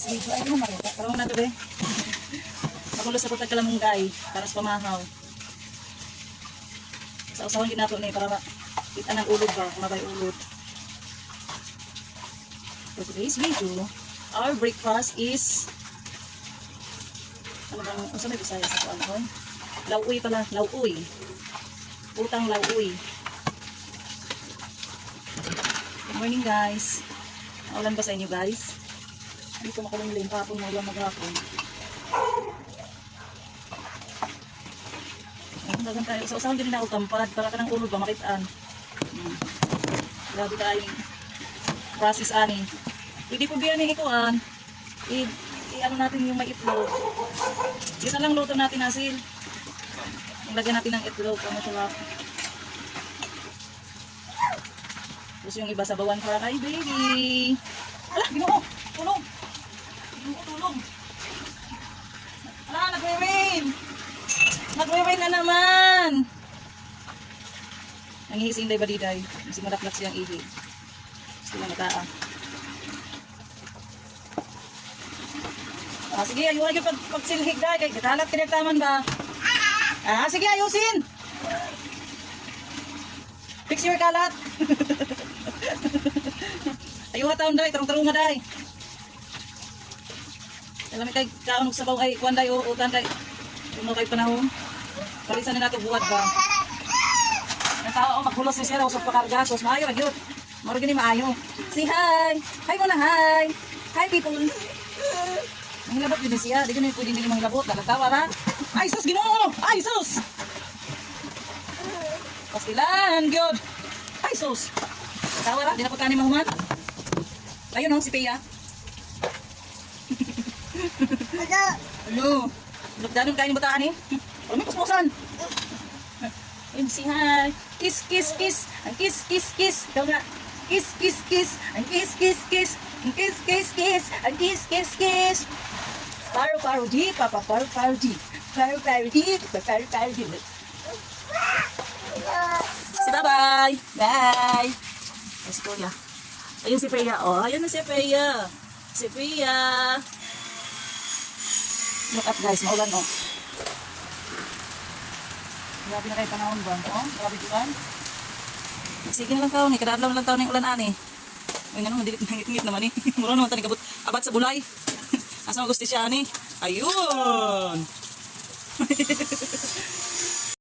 video. Ay, ano marita? Parang na ito, be. Magulo sa putag kalamunggay. Para sa pamahaw. Sa usawan ginato ni para kita ng ulod ba? Mabay ulod. For today's video, our breakfast is ano bang, ano sa may Bisaya sa kuan ko? Lauoy pala, lauoy. Utang lauoy. Good morning guys. Naulan ba sa inyo guys? Dito makulimlim, kapon mo lang maghapon. Dagan tayo. Sa usahan din na ako tampad para ka ng ulod ba makitaan. Grabe tayong process ani. Pwede po biyan ni ikuan. I-ano natin yung may itlog. Yun na lang luto natin asil. Lagyan natin ng itlog. Ang masarap. Tapos yung iba sa bawan para kay baby. Ala, Ginoo! Tulong! Ginoo, tulong! Ala, nagre-rain! Nagre-rain na naman! Nangihising day ba diday? Kasi malaklat siyang ihi. Gusto na nataa. Sige, ayun yung pagsilhig day. Kaya katalat kinagtaman ba? Sige, ayusin! Fix your kalat! Ayaw nga taon day, tarong-tarong nga day. Alam kay kaunog sabaw kay kuan day o utan kay kuno kay panahon. Palisan na nato buwad ba. Ang tao maghulos ni siya usap pakarga, sos maayo ra gyud. Maro gini maayo. Say hi. Hi muna, hi. Hi people. Manghilabot yun siya. Di ko na pwede hindi manghilabot. Nagatawa ra. Ay sus, Ginoo! Ay sus! Pastilan, gyud. Ay sus! Nagatawa ra. Di na po tani mahuman. Ayun o, si Pia. Ano? Lugdanon kayo ni bataan eh. Ano may kusmusan? Ayun, si hi. Kiss, kiss, kiss. Ang kiss, kiss, kiss. Ikaw nga. Kiss, kiss, kiss. Ang kiss, kiss, kiss. Ang kiss, kiss, kiss. Ang kiss, kiss, kiss. Paro, paro, di. Papa, paro, paro, di. Paro, paro, di. Paro, paro, di. Si bye-bye. Bye. Let's go ya. Ayun si Freya. Oh, ayun na si Freya. Si Freya. Look up guys, maulan oh. Grabe na kayo panahon ba? Oh, grabe diyan. Sige na lang taon, kadadlaw na lang taon ng ulan ani. Ay nga madilit ngit-ngit naman eh. Mura naman tani kabut abat sa bulay. Asa mo gusto siya ani? Ayun.